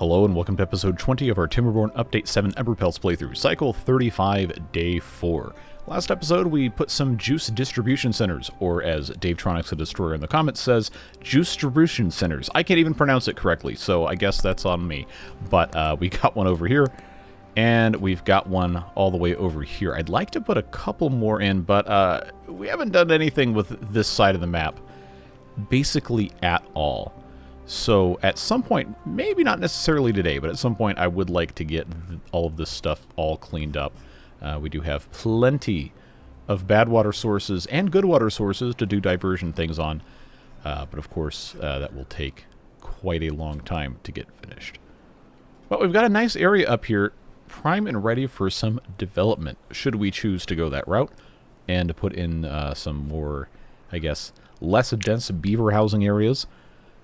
Hello and welcome to episode 20 of our Timberborn Update 7 Emberpelts playthrough, cycle 35, day 4. Last episode we put some juice distribution centers, or as Dave Tronics the Destroyer in the comments says, juice distribution centers. I can't even pronounce it correctly, so I guess that's on me. But we got one over here, and we've got one all the way over here. I'd like to put a couple more in, but we haven't done anything with this side of the map basically at all. So at some point, maybe not necessarily today, but at some point I would like to get all of this stuff all cleaned up. We do have plenty of bad water sources and good water sources to do diversion things on. But of course, that will take quite a long time to get finished. But we've got a nice area up here, prime and ready for some development, should we choose to go that route, and to put in some more, I guess, less dense beaver housing areas.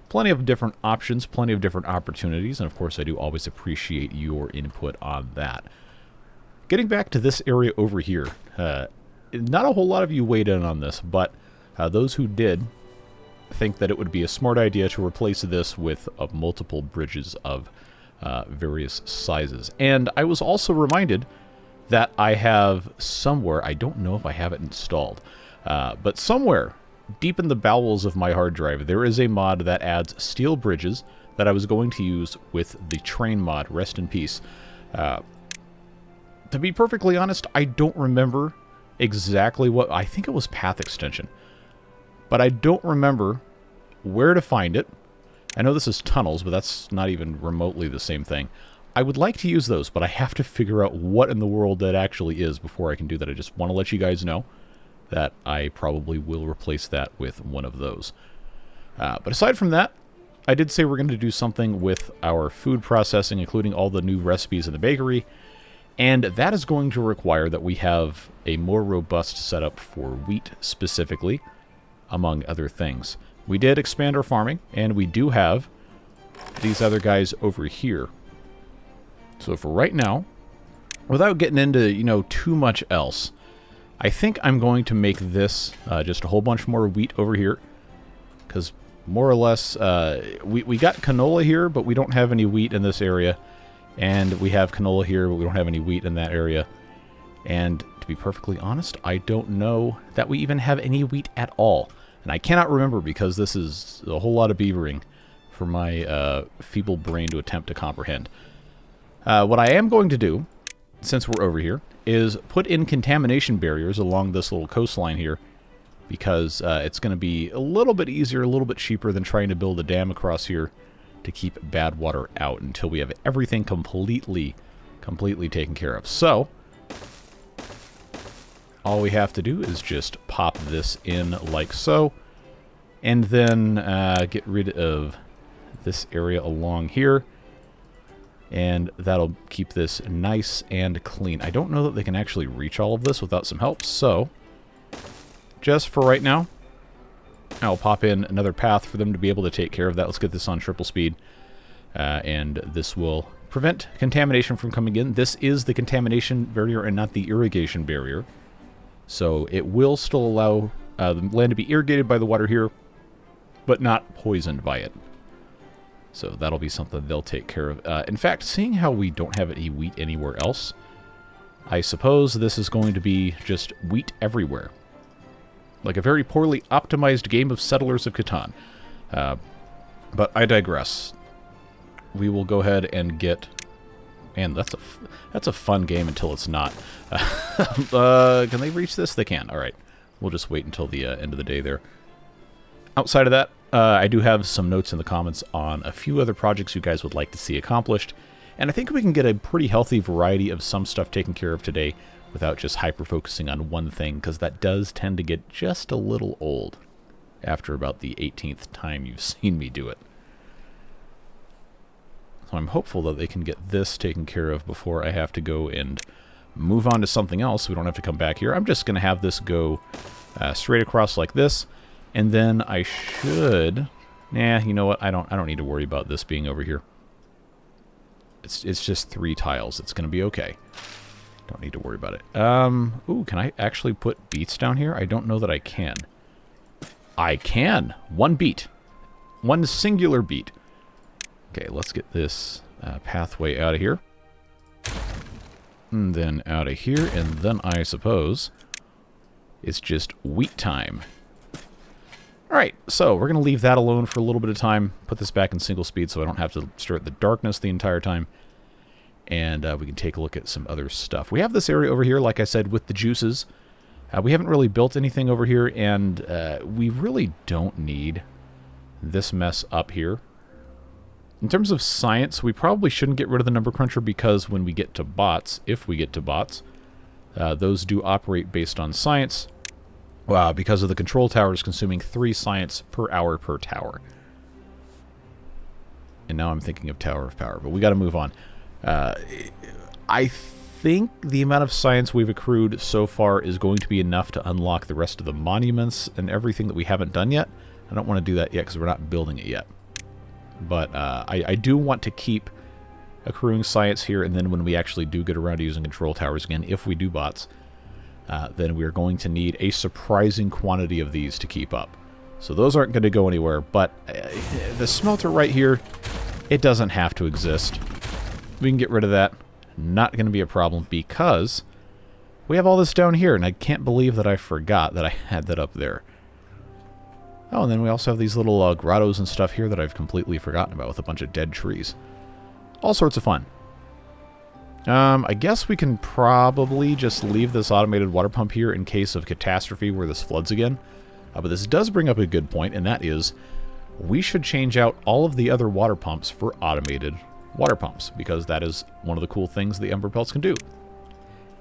Plenty of different options, plenty of different opportunities, and of course I do always appreciate your input on that. Getting back to this area over here, not a whole lot of you weighed in on this, but those who did think that it would be a smart idea to replace this with multiple bridges of various sizes. And I was also reminded that I have somewhere, I don't know if I have it installed, but somewhere deep in the bowels of my hard drive, there is a mod that adds steel bridges that I was going to use with the train mod. Rest in peace. To be perfectly honest, I don't remember exactly what... I think it was path extension. But I don't remember where to find it. I know this is tunnels, but that's not even remotely the same thing. I would like to use those, but I have to figure out what in the world that actually is before I can do that. I just want to let you guys know that I probably will replace that with one of those. But aside from that, I did say we're going to do something with our food processing, including all the new recipes in the bakery, and that is going to require that we have a more robust setup for wheat specifically, among other things. We did expand our farming, and we do have these other guys over here. So for right now, without getting into, you know, too much else, I think I'm going to make this just a whole bunch more wheat over here, because more or less we got canola here, but we don't have any wheat in this area, and we have canola here, but we don't have any wheat in that area. And to be perfectly honest, I don't know that we even have any wheat at all, and I cannot remember because this is a whole lot of beavering for my feeble brain to attempt to comprehend. What I am going to do, since we're over here, is put in contamination barriers along this little coastline here, because it's going to be a little bit easier, a little bit cheaper than trying to build a dam across here to keep bad water out until we have everything completely taken care of. So all we have to do is just pop this in like so, and then get rid of this area along here. And that'll keep this nice and clean. I don't know that they can actually reach all of this without some help, so just for right now, I'll pop in another path for them to be able to take care of that. Let's get this on triple speed, and this will prevent contamination from coming in. This is the contamination barrier and not the irrigation barrier, so it will still allow the land to be irrigated by the water here, but not poisoned by it. So that'll be something they'll take care of. In fact, seeing how we don't have any wheat anywhere else, I suppose this is going to be just wheat everywhere. Like a very poorly optimized game of Settlers of Catan. But I digress. We will go ahead and get... Man, that's a fun game until it's not. Can they reach this? They can. All right. We'll just wait until the end of the day there. Outside of that, I do have some notes in the comments on a few other projects you guys would like to see accomplished, and I think we can get a pretty healthy variety of some stuff taken care of today without just hyper-focusing on one thing, because that does tend to get just a little old after about the 18th time you've seen me do it. So I'm hopeful that they can get this taken care of before I have to go and move on to something else. We don't have to come back here. I'm just going to have this go straight across like this. And then I should... Nah, you know what? I don't need to worry about this being over here. It's just 3 tiles. It's going to be okay. Don't need to worry about it. Ooh, can I actually put beets down here? I don't know that I can. I can! 1 beet. 1 singular beet. Okay, let's get this pathway out of here. And then out of here, and then I suppose it's just wheat time. Alright, so we're going to leave that alone for a little bit of time. Put this back in single speed so I don't have to stare at the darkness the entire time. And we can take a look at some other stuff. We have this area over here, like I said, with the juices. We haven't really built anything over here, and we really don't need this mess up here. In terms of science, we probably shouldn't get rid of the number cruncher because when we get to bots, if we get to bots, those do operate based on science because of the control towers consuming 3 science per hour per tower. And now I'm thinking of Tower of Power, but we got to move on. I think the amount of science we've accrued so far is going to be enough to unlock the rest of the monuments and everything that we haven't done yet. I don't want to do that yet because we're not building it yet. But I do want to keep accruing science here, and then when we actually do get around to using control towers again, if we do bots, then we're going to need a surprising quantity of these to keep up. So those aren't going to go anywhere, but the smelter right here, it doesn't have to exist. We can get rid of that. Not going to be a problem because we have all this down here, and I can't believe that I forgot that I had that up there. Oh, and then we also have these little grottos and stuff here that I've completely forgotten about with a bunch of dead trees. All sorts of fun. I guess we can probably just leave this automated water pump here in case of catastrophe where this floods again. But this does bring up a good point, and that is we should change out all of the other water pumps for automated water pumps, because that is one of the cool things the Emberpelts can do.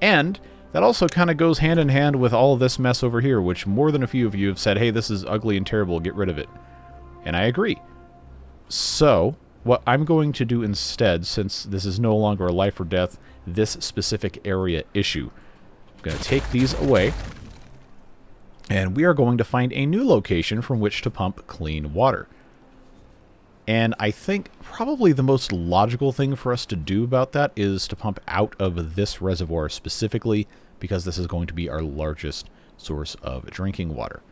And that also kind of goes hand in hand with all of this mess over here, which more than a few of you have said, hey, this is ugly and terrible, get rid of it. And I agree. So, what I'm going to do instead, since this is no longer a life or death, this specific area issue, I'm going to take these away, and we are going to find a new location from which to pump clean water. And I think probably the most logical thing for us to do about that is to pump out of this reservoir specifically, because this is going to be our largest source of drinking water.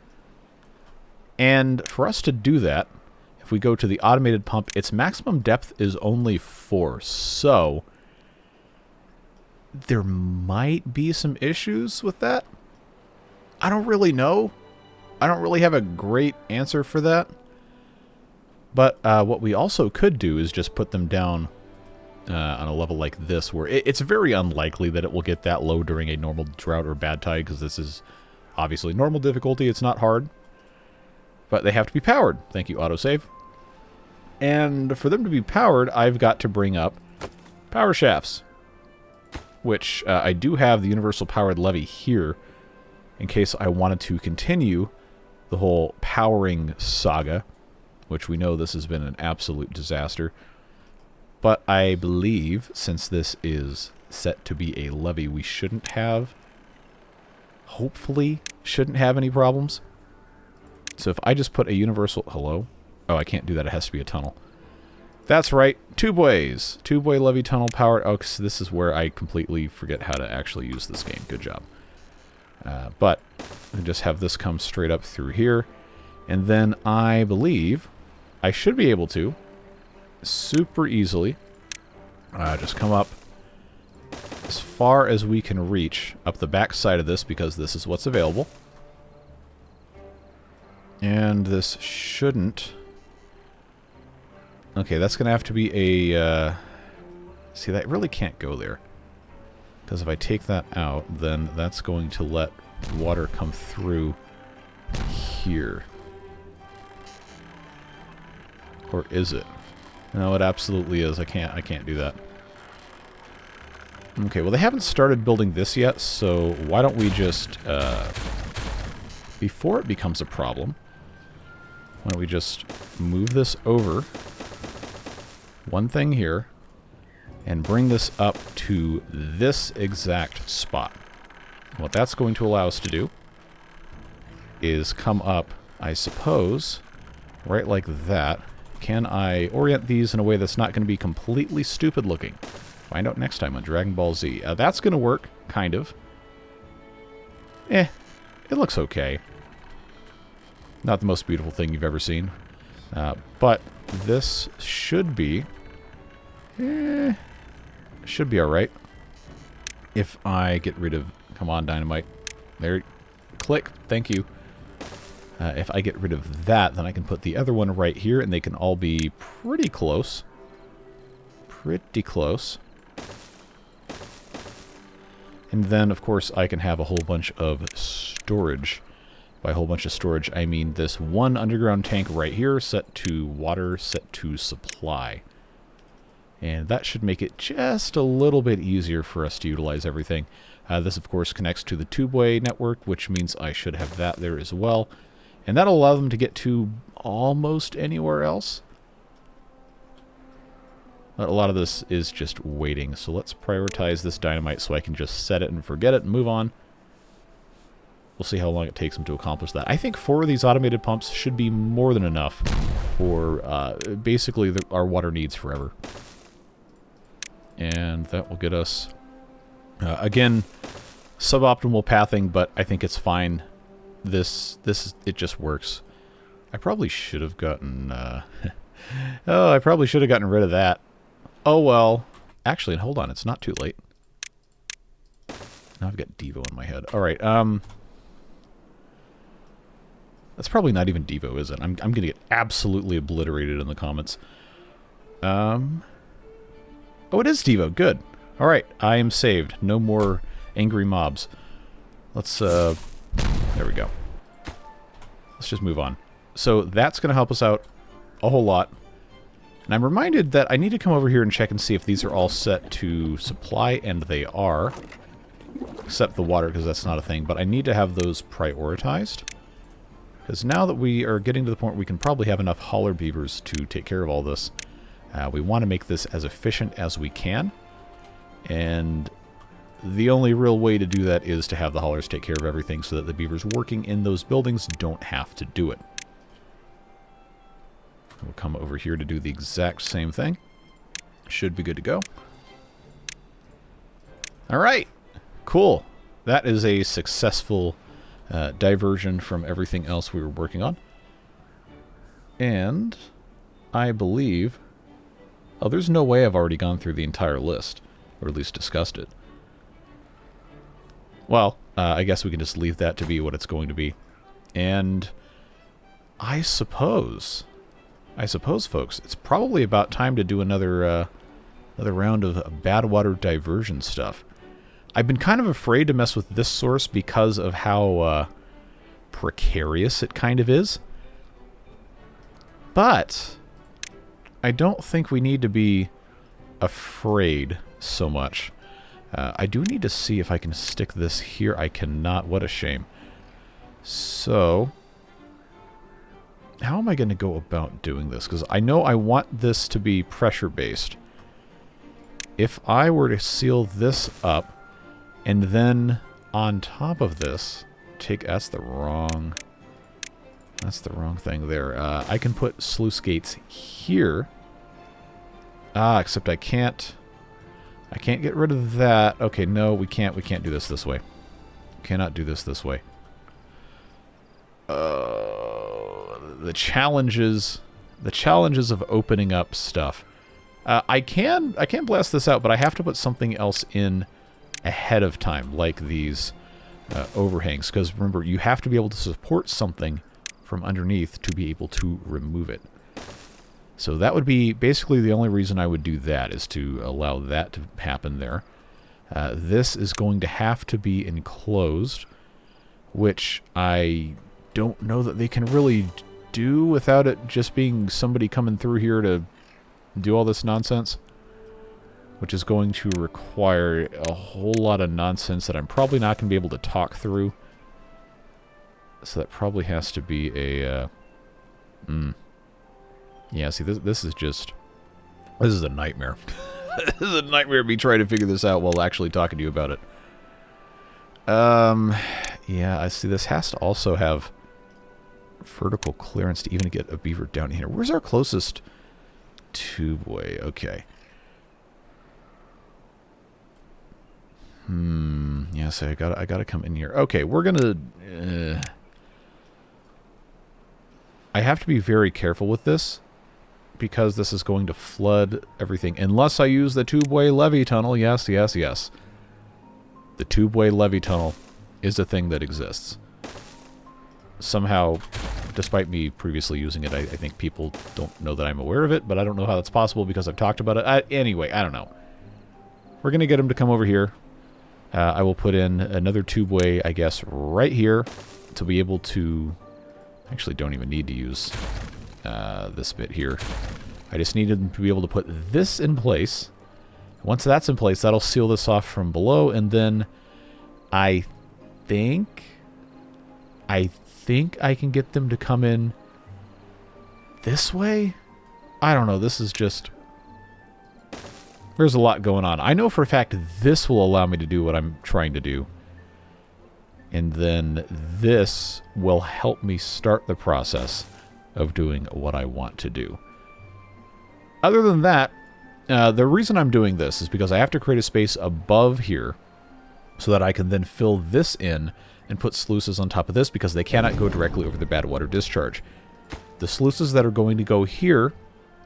And for us to do that, if we go to the automated pump, its maximum depth is only 4. So there might be some issues with that. I don't really know. I don't really have a great answer for that. But what we also could do is just put them down on a level like this, where it's very unlikely that it will get that low during a normal drought or bad tide, because this is obviously normal difficulty. It's not hard. But they have to be powered. Thank you, autosave. And for them to be powered, I've got to bring up power shafts, which I do have the universal powered levee here in case I wanted to continue the whole powering saga, which we know this has been an absolute disaster. But I believe, since this is set to be a levee, we shouldn't have, hopefully, shouldn't have any problems. So if I just put a universal, hello? Oh, I can't do that, it has to be a tunnel. That's right, tube-ways. Tube-way levee tunnel powered. Oh, so this is where I completely forget how to actually use this game. Good job. But I just have this come straight up through here. And then I believe I should be able to, super easily, just come up as far as we can reach up the back side of this, because this is what's available. And this shouldn't... Okay, that's going to have to be a... See, that really can't go there. Because if I take that out, then that's going to let water come through here. Or is it? No, it absolutely is. I can't do that. Okay, well, they haven't started building this yet, so why don't we just, before it becomes a problem, why don't we just move this over one thing here and bring this up to this exact spot. What that's going to allow us to do is come up, I suppose, right like that. Can I orient these in a way that's not going to be completely stupid looking? Find out next time on Dragon Ball Z. That's going to work, kind of. It looks okay. Not the most beautiful thing you've ever seen. But this should be... should be alright. If I get rid of... Come on, dynamite. There. Click. Thank you. If I get rid of that, then I can put the other one right here, and they can all be pretty close. Pretty close. And then, of course, I can have a whole bunch of storage. By a whole bunch of storage, I mean this one underground tank right here, set to water, set to supply. And that should make it just a little bit easier for us to utilize everything. This, of course, connects to the two-way network, which means I should have that there as well. And that'll allow them to get to almost anywhere else. But a lot of this is just waiting. So let's prioritize this dynamite so I can just set it and forget it and move on. We'll see how long it takes them to accomplish that. I think 4 of these automated pumps should be more than enough for basically our water needs forever. And that will get us... again, suboptimal pathing, but I think it's fine. It just works. I probably should have gotten... oh, I probably should have gotten rid of that. Oh, well. Actually, hold on. It's not too late. Now I've got Devo in my head. All right. That's probably not even Devo, is it? I'm going to get absolutely obliterated in the comments. Oh, it is Devo. Good. All right. I am saved. No more angry mobs. Let's, there we go. Let's just move on. So that's going to help us out a whole lot. And I'm reminded that I need to come over here and check and see if these are all set to supply, and they are. Except the water, because that's not a thing. But I need to have those prioritized. Because now that we are getting to the point where we can probably have enough hauler beavers to take care of all this, we want to make this as efficient as we can. And the only real way to do that is to have the haulers take care of everything so that the beavers working in those buildings don't have to do it. We'll come over here to do the exact same thing. Should be good to go. All right. Cool. That is a successful diversion from everything else we were working on. And I believe... Oh, there's no way I've already gone through the entire list, or at least discussed it. Well, I guess we can just leave that to be what it's going to be. And I suppose, folks, it's probably about time to do another round of badwater diversion stuff. I've been kind of afraid to mess with this source because of how precarious it kind of is. But I don't think we need to be afraid so much. I do need to see if I can stick this here. I cannot. What a shame. So, how am I going to go about doing this? Because I know I want this to be pressure-based. If I were to seal this up, and then on top of this, that's the wrong thing there. I can put sluice gates here. Except I can't get rid of that. Okay, no, we can't do this way. Cannot do this way. The challenges of opening up stuff. I can blast this out, but I have to put something else in ahead of time, like these overhangs. Because remember, you have to be able to support something from underneath to be able to remove it. So that would be basically the only reason I would do that, is to allow that to happen there. This is going to have to be enclosed, which I don't know that they can really do without it just being somebody coming through here to do all this nonsense, which is going to require a whole lot of nonsense that I'm probably not going to be able to talk through. So that probably has to be a... Yeah, see, this is just... This is a nightmare. This is a nightmare me trying to figure this out while actually talking to you about it. Yeah, I see this has to also have vertical clearance to even get a beaver down here. Where's our closest tubeway? Okay. Yeah, so I gotta come in here. Okay, we're gonna... I have to be very careful with this, because this is going to flood everything. Unless I use the tubeway levee tunnel. Yes, yes, yes. The tubeway levee tunnel is a thing that exists. Somehow, despite me previously using it, I think people don't know that I'm aware of it, but I don't know how that's possible because I've talked about it. Anyway, I don't know. We're going to get him to come over here. I will put in another tubeway, I guess, right here to be able to... Actually, don't even need to use this bit here. I just needed to be able to put this in place. Once that's in place, that'll seal this off from below, and then I think I can get them to come in this way? I don't know. This is just... There's a lot going on. I know for a fact this will allow me to do what I'm trying to do. And then this will help me start the process of doing what I want to do. Other than that, the reason I'm doing this is because I have to create a space above here so that I can then fill this in and put sluices on top of this because they cannot go directly over the badwater discharge. The sluices that are going to go here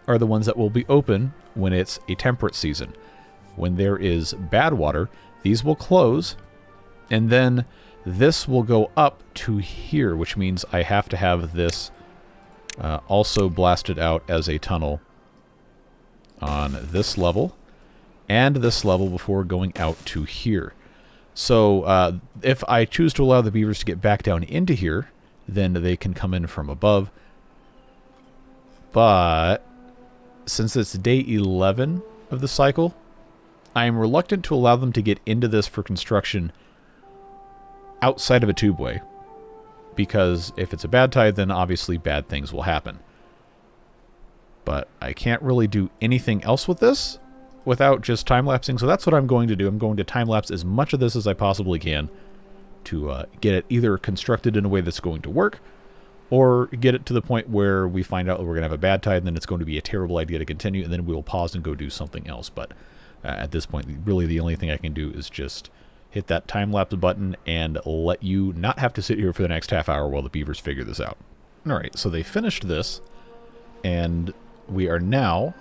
are the ones that will be open when it's a temperate season. When there is bad water, these will close, and then this will go up to here, which means I have to have this also blasted out as a tunnel on this level and this level before going out to here. So if I choose to allow the beavers to get back down into here, then they can come in from above. But since it's day 11 of the cycle, I am reluctant to allow them to get into this for construction outside of a tubeway. Because if it's a bad tide, then obviously bad things will happen. But I can't really do anything else with this without just time-lapsing, so that's what I'm going to do. I'm going to time-lapse as much of this as I possibly can to get it either constructed in a way that's going to work, or get it to the point where we find out that we're going to have a bad tide, and then it's going to be a terrible idea to continue, and then we'll pause and go do something else. But at this point, really the only thing I can do is just hit that time-lapse button and let you not have to sit here for the next half hour while the beavers figure this out. Alright, so they finished this, and we are now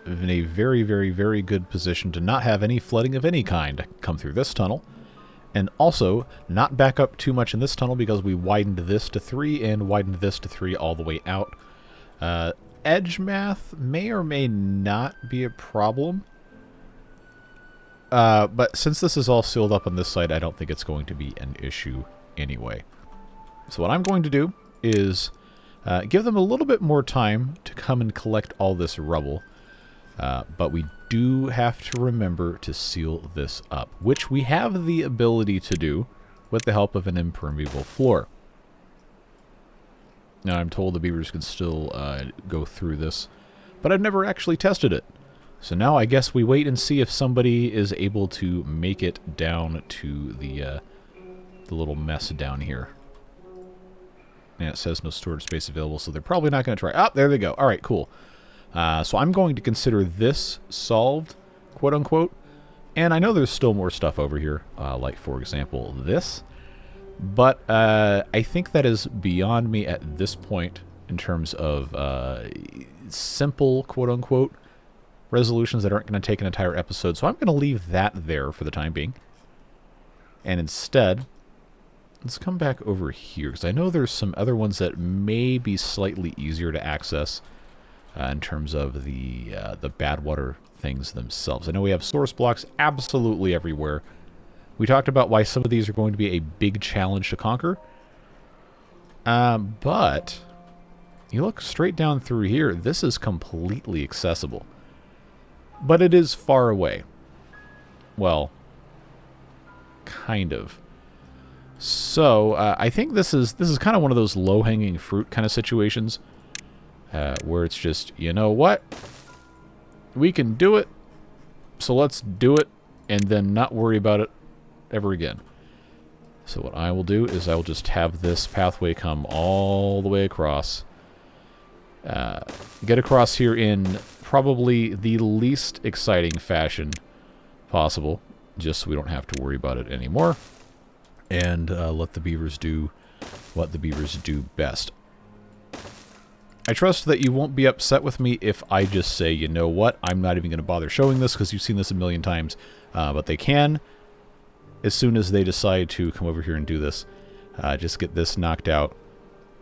in a very, very, very good position to not have any flooding of any kind come through this tunnel, and also not back up too much in this tunnel because we widened this to 3 and widened this to 3 all the way out. Edge math may or may not be a problem, but since this is all sealed up on this side, I don't think it's going to be an issue anyway. So what I'm going to do is give them a little bit more time to come and collect all this rubble. But we do have to remember to seal this up, which we have the ability to do with the help of an impermeable floor. Now, I'm told the beavers can still go through this, but I've never actually tested it. So now I guess we wait and see if somebody is able to make it down to the little mess down here. And it says no storage space available, so they're probably not going to try. Ah, there they go. All right, cool. So I'm going to consider this solved, quote-unquote. And I know there's still more stuff over here, like, for example, this. But I think that is beyond me at this point in terms of simple, quote-unquote, resolutions that aren't going to take an entire episode. So I'm going to leave that there for the time being. And instead, let's come back over here, because I know there's some other ones that may be slightly easier to access. In terms of the badwater things themselves. I know we have source blocks absolutely everywhere. We talked about why some of these are going to be a big challenge to conquer. But you look straight down through here, this is completely accessible. But it is far away. Well, kind of. So, I think this is kind of one of those low-hanging fruit kind of situations. Where it's just, you know what? We can do it, so let's do it, and then not worry about it ever again. So what I will do is I will just have this pathway come all the way across. Get across here in probably the least exciting fashion possible, just so we don't have to worry about it anymore. And let the beavers do what the beavers do best. I trust that you won't be upset with me if I just say, you know what, I'm not even going to bother showing this because you've seen this a million times. But they can, as soon as they decide to come over here and do this, just get this knocked out.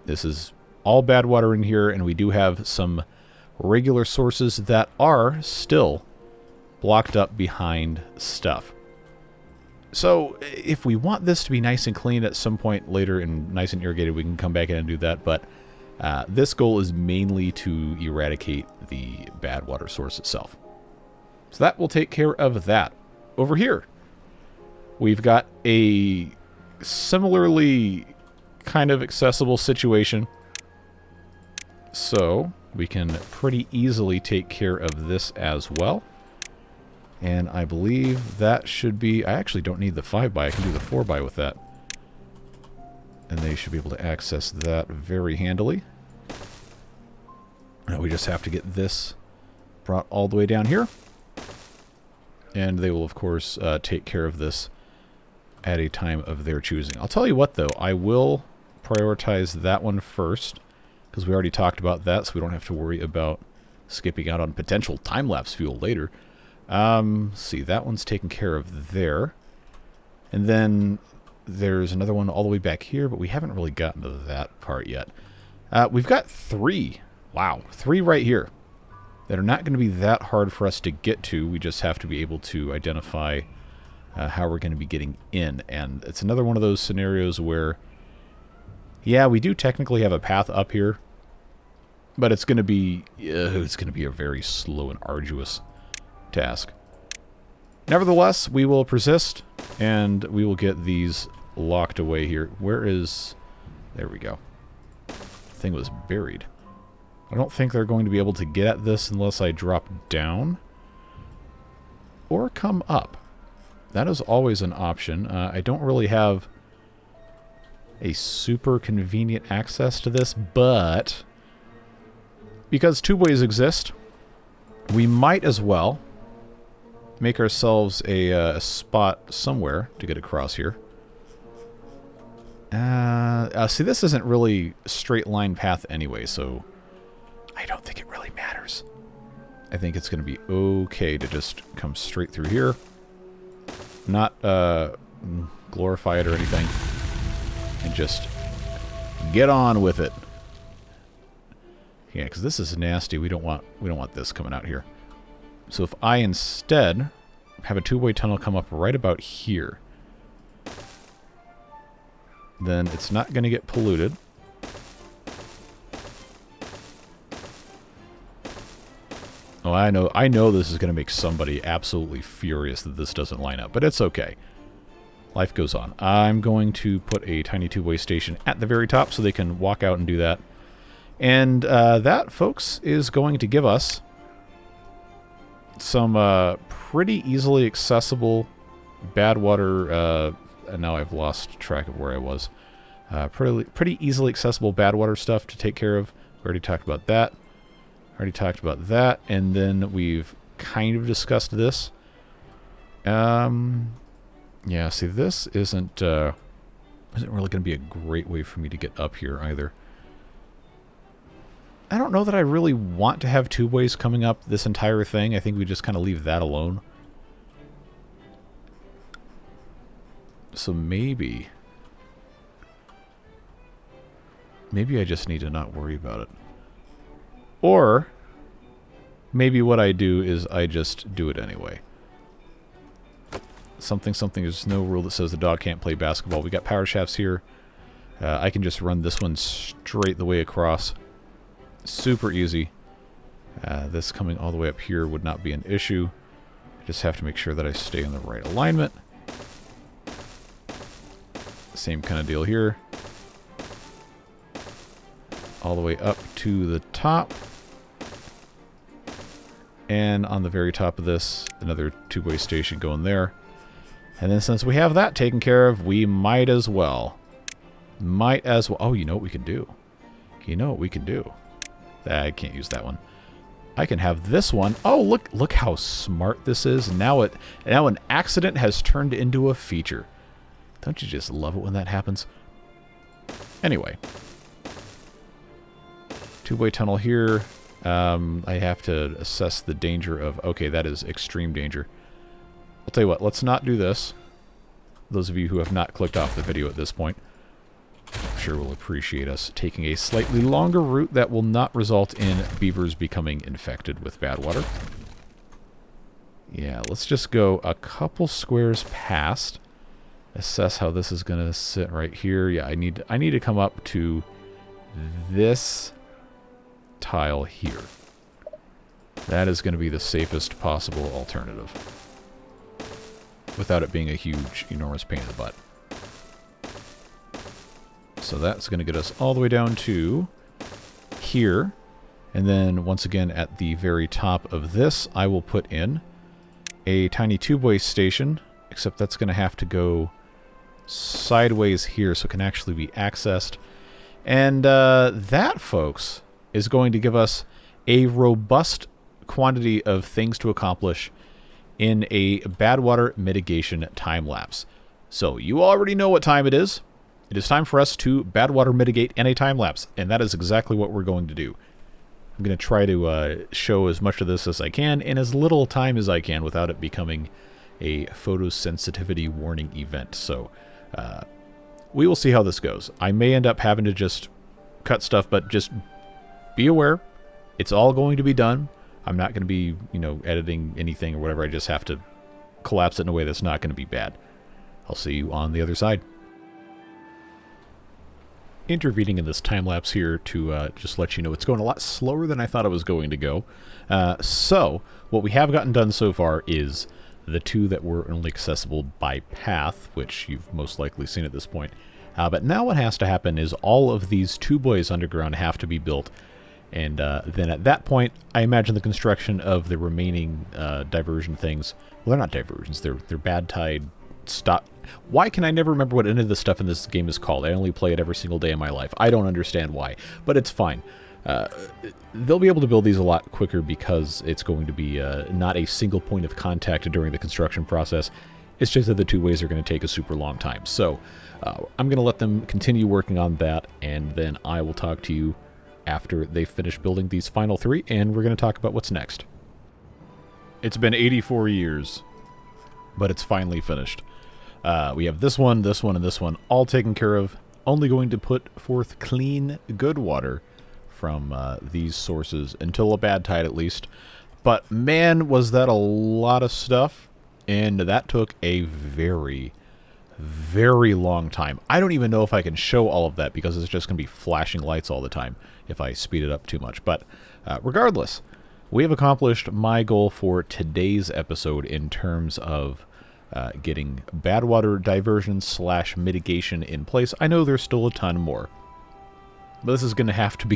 This is all bad water in here, and we do have some regular sources that are still blocked up behind stuff. So if we want this to be nice and clean at some point later and nice and irrigated, we can come back in and do that. But this goal is mainly to eradicate the bad water source itself. So that will take care of that. Over here, we've got a similarly kind of accessible situation. So we can pretty easily take care of this as well. And I believe that should be... I actually don't need the 5x. I can do the 4x with that. And they should be able to access that very handily. Now we just have to get this brought all the way down here. And they will, of course, take care of this at a time of their choosing. I'll tell you what, though. I will prioritize that one first, because we already talked about that, so we don't have to worry about skipping out on potential time-lapse fuel later. See, that one's taken care of there. And then there's another one all the way back here, but we haven't really gotten to that part yet. We've got 3. Wow, 3 right here that are not going to be that hard for us to get to. We just have to be able to identify how we're going to be getting in. And it's another one of those scenarios where, yeah, we do technically have a path up here, but it's going to be a very slow and arduous task. Nevertheless, we will persist, and we will get these locked away here. Where is... There we go. The thing was buried. I don't think they're going to be able to get at this unless I drop down or come up. That is always an option. I don't really have a super convenient access to this, but because two-ways exist, we might as well make ourselves a spot somewhere to get across here. See, this isn't really a straight line path anyway, so I don't think it really matters. I think it's going to be okay to just come straight through here. Not glorify it or anything. And just get on with it. Yeah, because this is nasty. We don't want this coming out here. So if I instead have a two-way tunnel come up right about here, then it's not going to get polluted. Oh, I know this is going to make somebody absolutely furious that this doesn't line up, but it's okay. Life goes on. I'm going to put a tiny two-way station at the very top so they can walk out and do that. And that, folks, is going to give us some pretty easily accessible bad water... and now I've lost track of where I was. Pretty easily accessible bad water stuff to take care of. We already talked about that. Already talked about that. And then we've kind of discussed this. Yeah, see, this isn't really going to be a great way for me to get up here either. I don't know that I really want to have two ways coming up this entire thing. I think we just kind of leave that alone. So maybe I just need to not worry about it. Or maybe what I do is I just do it anyway. Something, there's no rule that says the dog can't play basketball. We got power shafts here. I can just run this one straight the way across. Super easy. This coming all the way up here would not be an issue. I just have to make sure that I stay in the right alignment. Same kind of deal here. All the way up to the top. And on the very top of this, another two-way station going there. And then since we have that taken care of, we might as well. Oh, you know what we can do? I can't use that one. I can have this one. Oh, look how smart this is. Now an accident has turned into a feature. Don't you just love it when that happens? Anyway. Two-way tunnel here. I have to assess the danger of... Okay, that is extreme danger. I'll tell you what, let's not do this. Those of you who have not clicked off the video at this point, I'm sure will appreciate us taking a slightly longer route that will not result in beavers becoming infected with badwater. Yeah, let's just go a couple squares past. Assess how this is going to sit right here. Yeah, I need to come up to this tile here. That is going to be the safest possible alternative, without it being a huge, enormous pain in the butt. So that's going to get us all the way down to here. And then, once again, at the very top of this, I will put in a tiny two-way station, except that's going to have to go sideways here so it can actually be accessed. And that, folks, is going to give us a robust quantity of things to accomplish in a badwater mitigation time-lapse. So you already know what time it is. It is time for us to badwater mitigate in a time-lapse, and that is exactly what we're going to do. I'm going to try to show as much of this as I can in as little time as I can without it becoming a photosensitivity warning event. So we will see how this goes. I may end up having to just cut stuff, but just be aware, it's all going to be done. I'm not going to be, editing anything or whatever. I just have to collapse it in a way that's not going to be bad. I'll see you on the other side. Intervening in this time-lapse here to just let you know it's going a lot slower than I thought it was going to go. So, what we have gotten done so far is the two that were only accessible by path, which you've most likely seen at this point. But now what has to happen is all of these two-boys underground have to be built. And then at that point, I imagine the construction of the remaining diversion things. Well, they're not diversions. They're bad tide stop. Why can I never remember what any of the stuff in this game is called? I only play it every single day of my life. I don't understand why, but it's fine. They'll be able to build these a lot quicker because it's going to be not a single point of contact during the construction process. It's just that the two ways are going to take a super long time. So I'm going to let them continue working on that, and then I will talk to you after they finish building these final three, and we're going to talk about what's next. It's been 84 years, but it's finally finished. We have this one, and this one all taken care of. Only going to put forth clean, good water from these sources until a bad tide at least. But man, was that a lot of stuff, and that took a very, very long time. I don't even know if I can show all of that because it's just going to be flashing lights all the time if I speed it up too much. But regardless, we have accomplished my goal for today's episode in terms of getting badwater diversion / mitigation in place. I know there's still a ton more, but this is going to have to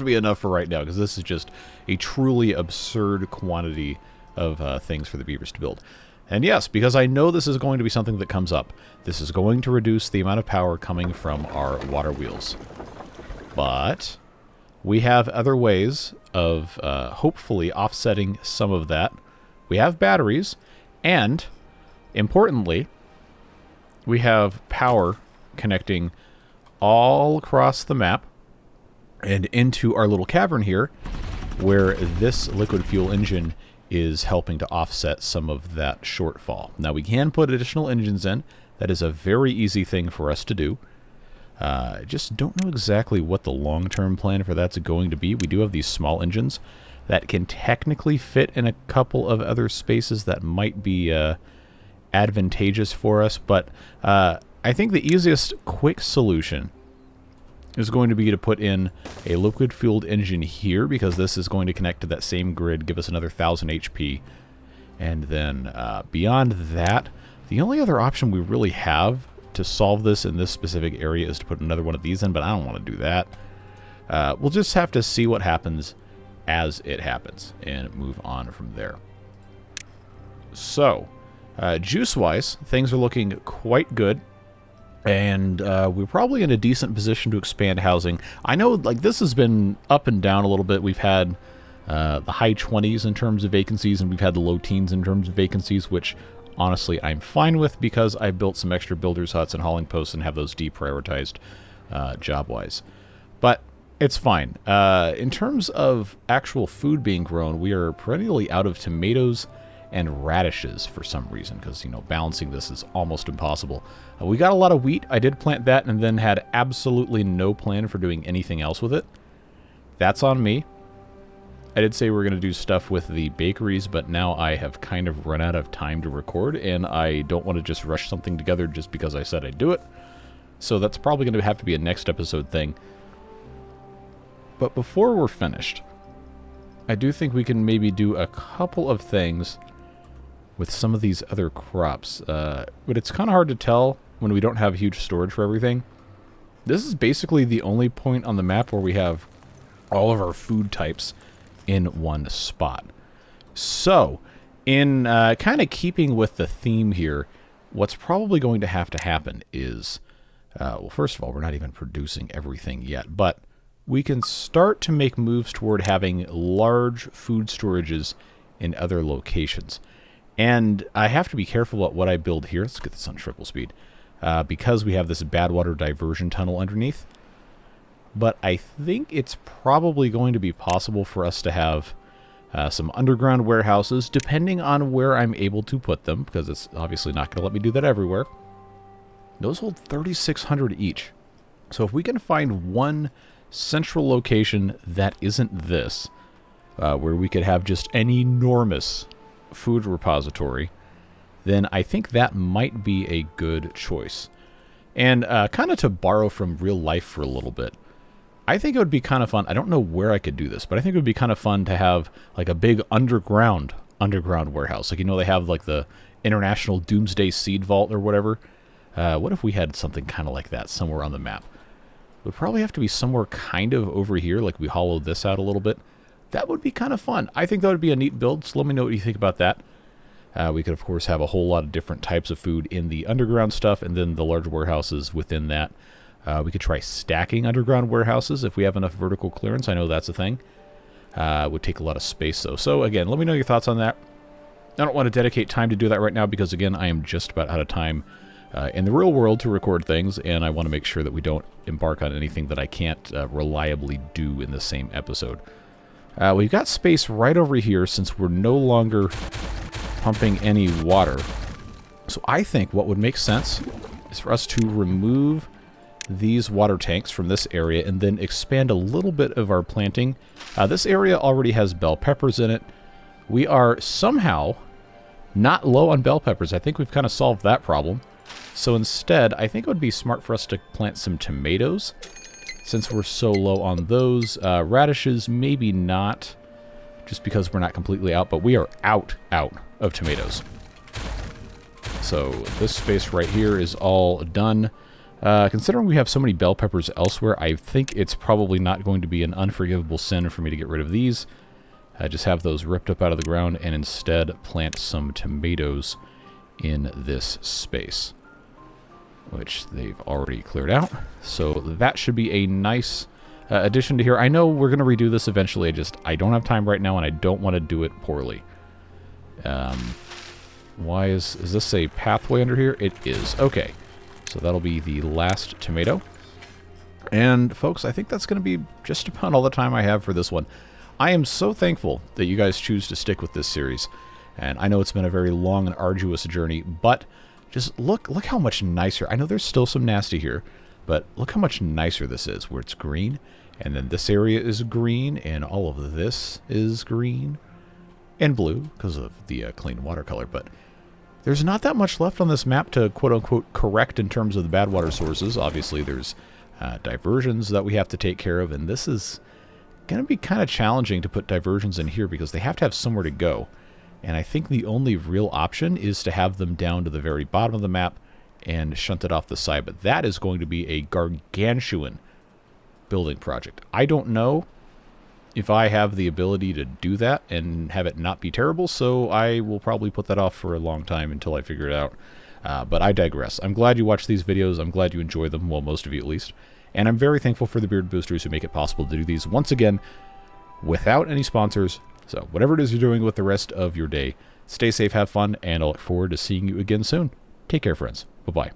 be enough for right now because this is just a truly absurd quantity of things for the beavers to build. And yes, because I know this is going to be something that comes up, this is going to reduce the amount of power coming from our water wheels. But we have other ways of hopefully offsetting some of that. We have batteries, and importantly, we have power connecting all across the map and into our little cavern here, where this liquid fuel engine is helping to offset some of that shortfall. Now, we can put additional engines in. That is a very easy thing for us to do. I just don't know exactly what the long-term plan for that's going to be. We do have these small engines that can technically fit in a couple of other spaces that might be advantageous for us, but I think the easiest quick solution is going to be to put in a liquid-fueled engine here, because this is going to connect to that same grid, give us another 1,000 HP. And then beyond that, the only other option we really have to solve this in this specific area is to put another one of these in, but I don't want to do that. We'll just have to see what happens as it happens and move on from there. So, juice-wise, things are looking quite good. And we're probably in a decent position to expand housing. I know, like, this has been up and down a little bit. We've had the high 20s in terms of vacancies, and we've had the low teens in terms of vacancies, which, honestly, I'm fine with because I built some extra builder's huts and hauling posts and have those deprioritized job-wise. But It's fine. In terms of actual food being grown, we are perennially out of tomatoes and radishes for some reason, because, you know, balancing this is almost impossible. We got a lot of wheat. I did plant that and then had absolutely no plan for doing anything else with it. That's on me. I did say we were going to do stuff with the bakeries, but now I have kind of run out of time to record, and I don't want to just rush something together just because I said I'd do it. So that's probably going to have to be a next episode thing. But before we're finished, I do think we can maybe do a couple of things with some of these other crops. But it's kind of hard to tell when we don't have huge storage for everything. This is basically the only point on the map where we have all of our food types in one spot. So, in kind of keeping with the theme here, what's probably going to happen is, well, first of all, we're not even producing everything yet, but we can start to make moves toward having large food storages in other locations. And I have to be careful about what I build here. Let's get this on triple speed. Because we have this badwater diversion tunnel underneath. But I think it's probably going to be possible for us to have some underground warehouses, depending on where I'm able to put them, because it's obviously not going to let me do that everywhere. Those hold 3,600 each. So if we can find one central location that isn't this, where we could have just an enormous food repository, then I think that might be a good choice. And kind of to borrow from real life for a little bit, I think it would be kind of fun. I don't know where I could do this, but I think it would be kind of fun to have like a big underground warehouse. Like, you know, they have like the International Doomsday Seed Vault or whatever. What if we had something kind of like that somewhere on the map? It would probably have to be somewhere kind of over here, like we hollowed this out a little bit. That would be kind of fun. I think that would be a neat build, so let me know what you think about that. We could, of course, have a whole lot of different types of food in the underground stuff, and then the large warehouses within that. We could try stacking underground warehouses if we have enough vertical clearance. I know that's a thing. It would take a lot of space, though. So, again, let me know your thoughts on that. I don't want to dedicate time to do that right now because, again, I am just about out of time in the real world to record things, and I want to make sure that we don't embark on anything that I can't reliably do in the same episode. We've got space right over here since we're no longer pumping any water. So I think what would make sense is for us to remove these water tanks from this area and then expand a little bit of our planting. This area already has bell peppers in it. We are somehow not low on bell peppers. I think we've kind of solved that problem. So instead, I think it would be smart for us to plant some tomatoes, since we're so low on those. Radishes, maybe not, just because we're not completely out, but we are out of tomatoes. So this space right here is all done. Considering we have so many bell peppers elsewhere, I think it's probably not going to be an unforgivable sin for me to get rid of these. Just have those ripped up out of the ground and instead plant some tomatoes in this space, which they've already cleared out. So that should be a nice addition to here. I know we're going to redo this eventually. I don't have time right now, and I don't want to do it poorly. Why is this a pathway under here? It is. Okay. So that'll be the last tomato. And folks, I think that's going to be just about all the time I have for this one. I am so thankful that you guys choose to stick with this series. And I know it's been a very long and arduous journey, but just look how much nicer. I know there's still some nasty here, but look how much nicer this is, where it's green, and then this area is green, and all of this is green and blue because of the clean watercolor. But there's not that much left on this map to quote-unquote correct in terms of the bad water sources. Obviously, there's diversions that we have to take care of, and this is going to be kind of challenging to put diversions in here because they have to have somewhere to go. And I think the only real option is to have them down to the very bottom of the map and shunt it off the side. But that is going to be a gargantuan building project. I don't know if I have the ability to do that and have it not be terrible, so I will probably put that off for a long time until I figure it out. But I digress. I'm glad you watch these videos. I'm glad you enjoy them, well, most of you at least. And I'm very thankful for the beard boosters who make it possible to do these, once again, without any sponsors. So whatever it is you're doing with the rest of your day, stay safe, have fun, and I look forward to seeing you again soon. Take care, friends. Bye-bye.